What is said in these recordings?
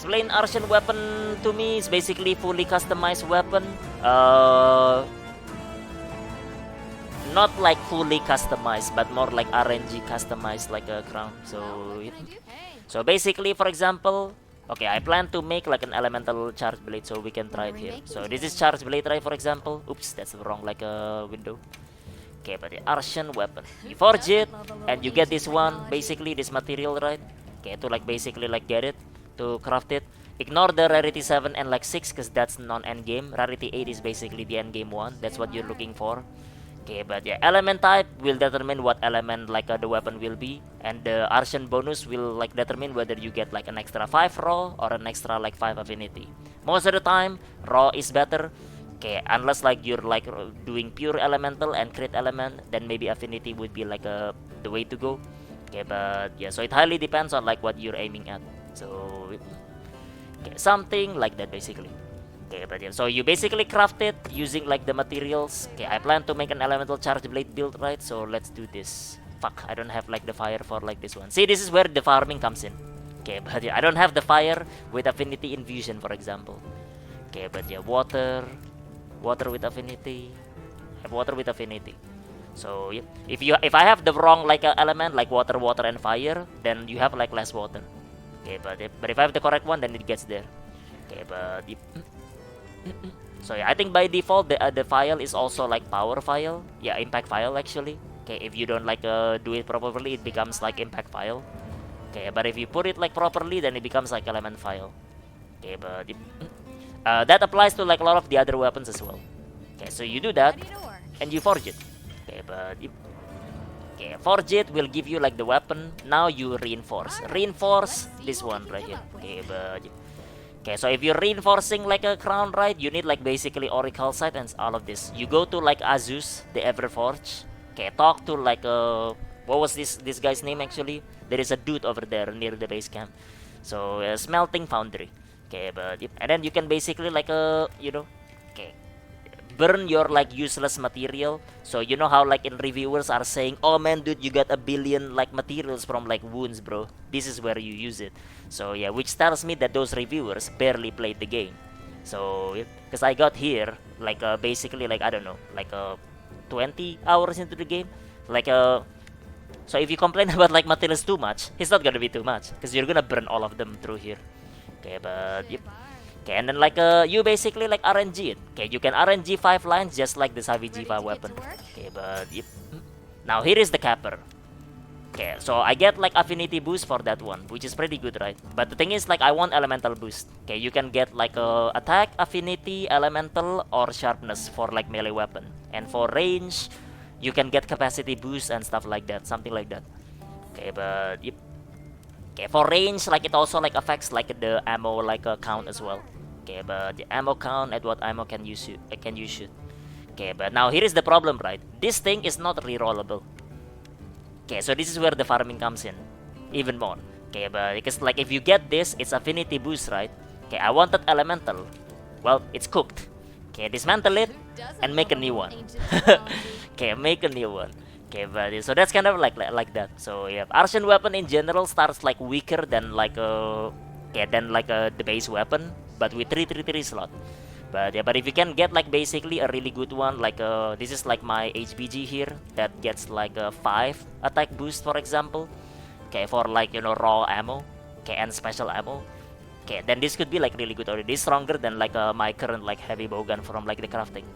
Explain Artian weapon to me. It's basically fully customized weapon. Not like fully customized, but more like RNG customized, like a crown. So basically, for example, okay, I plan to make like an elemental charge blade, so we can try it here. So this is charge blade, right? For example, oops, that's wrong, like a window. Okay, but the Artian weapon, you forge it, and you get this one, basically this material, right? Okay, to like basically like get it, to craft it. Ignore the rarity 7 and like 6, because that's non-endgame. Rarity 8 is basically the endgame one. That's what you're looking for. Okay, but yeah, element type will determine what element like the weapon will be, and the Artian bonus will like determine whether you get like an extra 5 raw or an extra like 5 affinity. Most of the time, raw is better. Okay, unless like you're like doing pure elemental and crit element, then maybe affinity would be like the way to go. Okay, but yeah, so it highly depends on like what you're aiming at. So okay, something like that basically. Okay, but yeah, so you basically craft it using like the materials. Okay, I plan to make an elemental charge blade build, right? So let's do this. Fuck, I don't have like the fire for like this one. See, this is where the farming comes in. Okay, but yeah, I don't have the fire with affinity infusion, for example. Okay, but yeah, water with affinity. I have water with affinity. So yeah, if I have the wrong like element like water and fire, then you have like less water. Okay, but if I have the correct one, then it gets there. Okay, but so yeah, I think by default the file is also like power file. Yeah, impact file actually. Okay, if you don't like do it properly, it becomes like impact file. Okay, but if you put it like properly, then it becomes like element file. Okay, but that applies to like a lot of the other weapons as well. Okay, so you do that and you forge it. Okay, but okay, forge it will give you like the weapon. Now you reinforce this one right here. Okay, but okay, so if you're reinforcing like a crown, right, you need like basically oracle sight and all of this. You go to like Azus, the Everforge. Okay, talk to like what was this guy's name actually? There is a dude over there near the base camp. So smelting foundry. Okay, but and then you can basically like okay, burn your like useless material. So you know how like in reviewers are saying, oh man dude, you got a billion like materials from like wounds, bro. This is where you use it. So yeah, which tells me that those reviewers barely played the game. So because I got here like basically like I don't know, like 20 hours into the game, like so if you complain about like materials too much, it's not gonna be too much because you're gonna burn all of them through here. Okay, but yep. Okay, and then like you basically like RNG it. Okay, you can RNG 5 lines just like the Savvy G5 weapon. Okay, but yep. Now here is the capper. Okay, so I get like affinity boost for that one, which is pretty good, right? But the thing is like I want elemental boost. Okay, you can get like attack, affinity, elemental, or sharpness for like melee weapon. And for range, you can get capacity boost and stuff like that, something like that. Okay, but yep. Okay, for range, like it also like affects like the ammo like count as well. Okay, but the ammo count at what ammo can you shoot? Okay, but now here is the problem, right? This thing is not rerollable. Okay, so this is where the farming comes in, even more. Okay, but because like if you get this, it's affinity boost, right? Okay, I wanted elemental. Well, it's cooked. Okay, dismantle it and make a new one. Okay, make a new one. Okay, but so that's kind of like that. So yeah, Artian weapon in general starts like weaker than like the base weapon, but with 333 slot. But yeah, but if you can get like basically a really good one, like this is like my HBG here that gets like a 5 attack boost, for example. Okay, for like raw ammo, okay, and special ammo. Okay, then this could be like really good already. This stronger than like my current like heavy bowgun from like the crafting.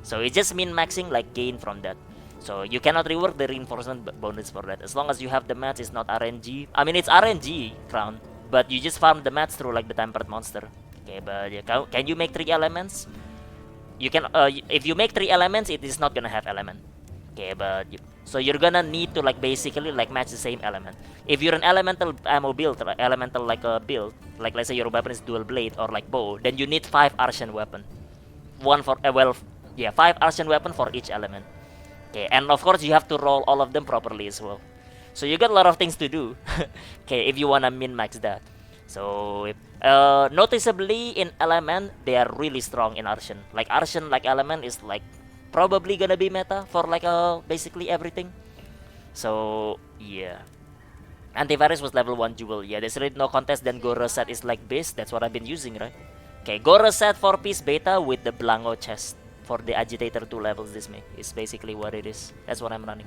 So it just min maxing like gain from that. So you cannot rework the reinforcement bonus for that. As long as you have the mats, it's not RNG. I mean, it's RNG crown, but you just farm the mats through like the tempered monster. Okay, but yeah, can you make 3 elements? You can. If you make 3 elements, it is not gonna have element. Okay, but so you're gonna need to like basically like match the same element. If you're an elemental ammo build, elemental like a build, like let's say your weapon is dual blade or like bow, then you need 5 Artian weapon. One for 5 Artian weapon for each element. Okay, and of course you have to roll all of them properly as well. So you got a lot of things to do. Okay, if you wanna min-max that. So noticeably in element, they are really strong in Artian. Like Artian like element is like probably gonna be meta for like basically everything. So yeah. Antivirus was level 1 jewel. Yeah, there's really no contest. Then Gore set is like this. That's what I've been using, right? Okay, Gore set 4-piece beta with the Blanco chest. For the Agitator 2 levels, this make is basically what it is. That's what I'm running.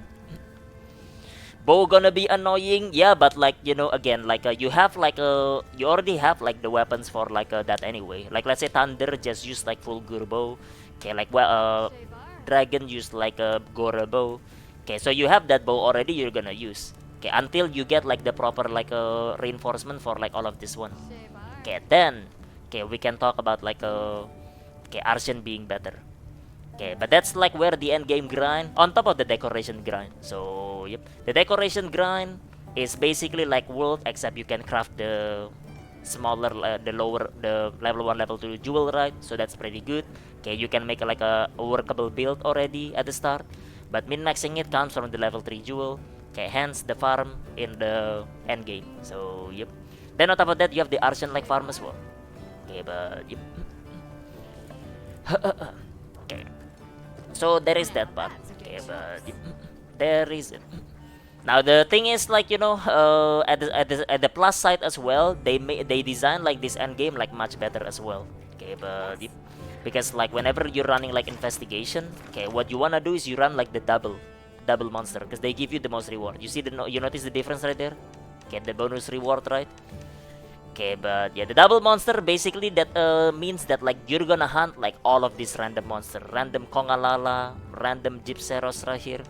Bow gonna be annoying, yeah, but like, you know, again, like you have like you already have like the weapons for like that anyway. Like let's say Thunder just use like full Gore bow. Okay, like Dragon use like a Gore bow. Okay, so you have that bow already. You're gonna use. Okay, until you get like the proper like reinforcement for like all of this one. Okay, then we can talk about like Artian being better. Okay, but that's like where the end game grind on top of the decoration grind. So yep, the decoration grind is basically like world, except you can craft the smaller, the lower, the level 1, level 2 jewel, right? So that's pretty good. Okay, you can make like a workable build already at the start, but min-maxing it comes from the level 3 jewel. Okay, hence the farm in the end game. So yep. Then on top of that, you have the Artian like farm as well. Okay, but yep. Okay. So there is that part. Okay, but there is it. Now the thing is, like, you know, at the plus side as well, they design like this end game like much better as well. Okay, but because like whenever you're running like investigation, okay, what you wanna do is you run like the double monster, because they give you the most reward. You see you notice the difference right there? Okay, the bonus reward, right? Okay, but yeah, the double monster basically that means that like you're gonna hunt like all of these random monster, random kongalala, random gypseros right here.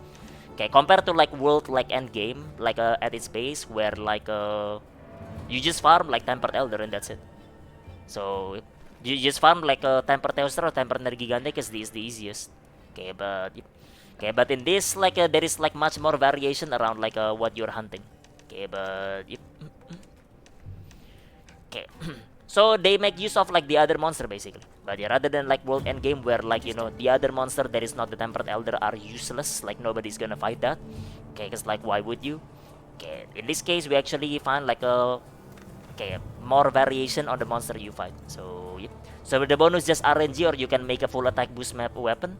Okay, compared to like world like end game, like at its base where like you just farm like tempered elder and that's it. So you just farm like a tempered teoster or tempered nergigante is the easiest. Okay, but in this like there is like much more variation around like what you're hunting. Okay, but okay. So they make use of like the other monster basically, but yeah, rather than like world end game where like, you know, the other monster that is not the tempered elder are useless, like nobody's gonna fight that. Okay, because like why would you? Okay, in this case we actually find like a more variation on the monster you fight. So yep. So with the bonus just RNG, or you can make a full attack boost map weapon.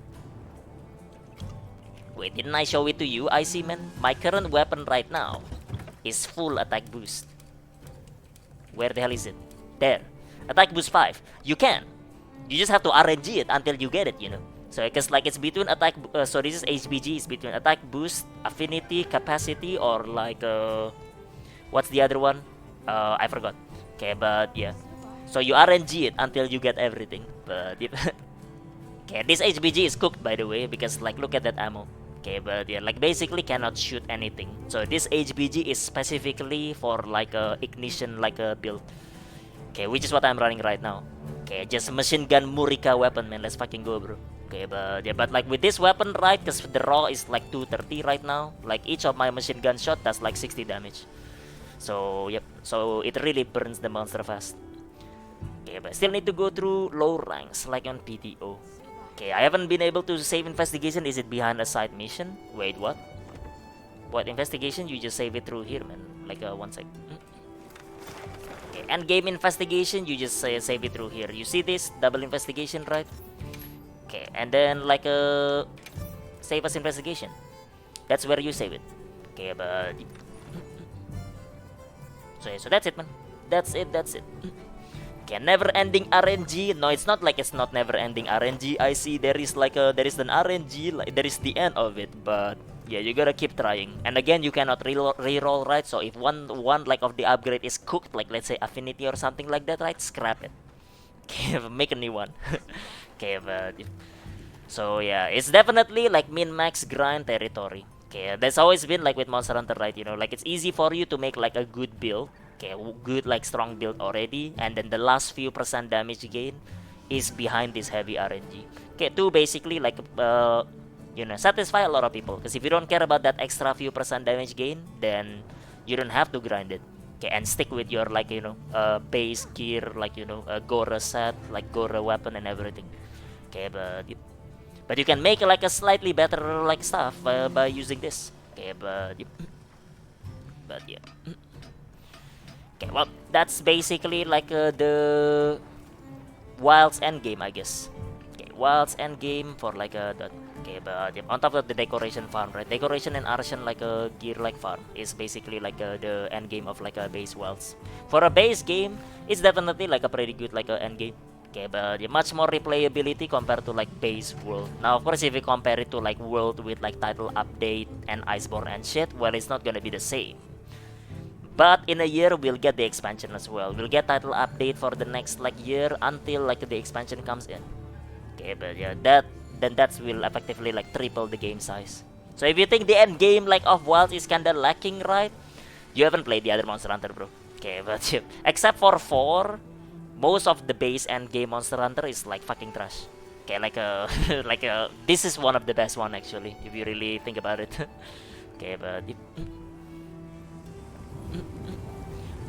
Wait, didn't I show it to you? I see, man. My current weapon right now is full attack boost. Where the hell is it? There. Attack boost 5. You can. You just have to RNG it until you get it, you know. So because like it's between attack, so this is HBG, is between attack boost, affinity, capacity, or like what's the other one? I forgot. Okay, but yeah. So you RNG it until you get everything. But okay, this HBG is cooked by the way, because like look at that ammo. Okay, but yeah, like basically cannot shoot anything. So this HBG is specifically for like a ignition like a build. Okay, which is what I'm running right now. Okay, just machine gun Murica weapon, man. Let's fucking go, bro. Okay, but yeah, but like with this weapon, right? Because the raw is like 230 right now. Like each of my machine gun shot does like 60 damage. So yep, so it really burns the monster fast. Okay, but still need to go through low ranks like on PTO. Okay, I haven't been able to save investigation. Is it behind a side mission? Wait, what? What investigation? You just save it through here, man. Like 1 sec. Okay, end game investigation. You just save it through here. You see this double investigation, right? Okay, and then like save as investigation. That's where you save it. Okay, but so that's it, man. That's it. Okay, never-ending RNG. No, it's not like it's not never-ending RNG. I see there is like there is an RNG, like there is the end of it, but yeah, you gotta keep trying. And again, you cannot reroll, right? So if one like of the upgrade is cooked, like let's say affinity or something like that, right? Scrap it. Okay, make a new one. Okay, but so yeah, it's definitely like min-max grind territory. Okay, that's always been like with Monster Hunter, right? You know, like it's easy for you to make like a good build. Okay, good like strong build already, and then the last few % damage gain is behind this heavy RNG. Okay, to basically like you know, satisfy a lot of people. Because if you don't care about that extra few % damage gain, then you don't have to grind it. Okay, and stick with your like, you know, base gear, like, you know, gore set, like gore weapon and everything. Okay, but you can make like a slightly better like stuff by using this. Okay, but yeah. Okay, well, that's basically like the Wilds endgame, I guess. Okay, Wilds endgame for like that. Okay, but yep, on top of the decoration farm, right? Decoration and Artian like a gear like farm is basically like the end game of like a base Wilds. For a base game, it's definitely like a pretty good like a end game. Okay, but yeah, much more replayability compared to like base world. Now, of course, if you compare it to like world with like title update and Iceborne and shit, well, it's not gonna be the same. But in a year, we'll get the expansion as well. We'll get title update for the next like year until like the expansion comes in. Okay, but yeah, that will effectively like triple the game size. So if you think the end game like of Wilds is kinda lacking, right? You haven't played the other Monster Hunter, bro. Okay, but yeah, except for 4, most of the base end game Monster Hunter is like fucking trash. Okay, like like this is one of the best one actually, if you really think about it. Okay, but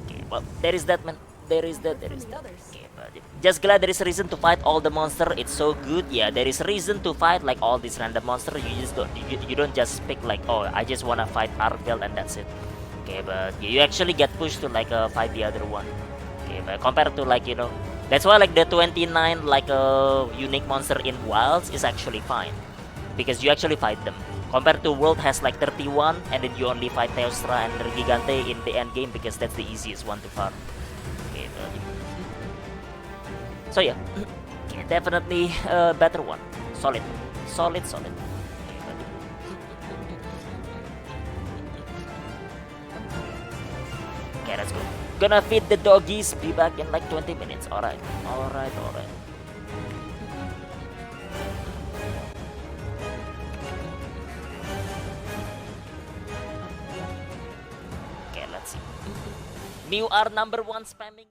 okay, well, there is that, man. There is that. Okay, but just glad there is a reason to fight all the monster. It's so good. Yeah, there is a reason to fight like all these random monster. You just you don't just pick like, oh, I just wanna fight arkveld and that's it. Okay, but you actually get pushed to like fight the other one. Okay, but compared to like, you know, that's why like the 29 like unique monster in Wilds is actually fine, because you actually fight them. Compared to World has like 31, and then you only fight Teostra and Gigante in the end game because that's the easiest one to farm. Okay, so yeah, definitely a better one. Solid. Okay, let's go. Gonna feed the doggies. Be back in like 20 minutes. Alright. Okay, let's see. New R number 1 spamming.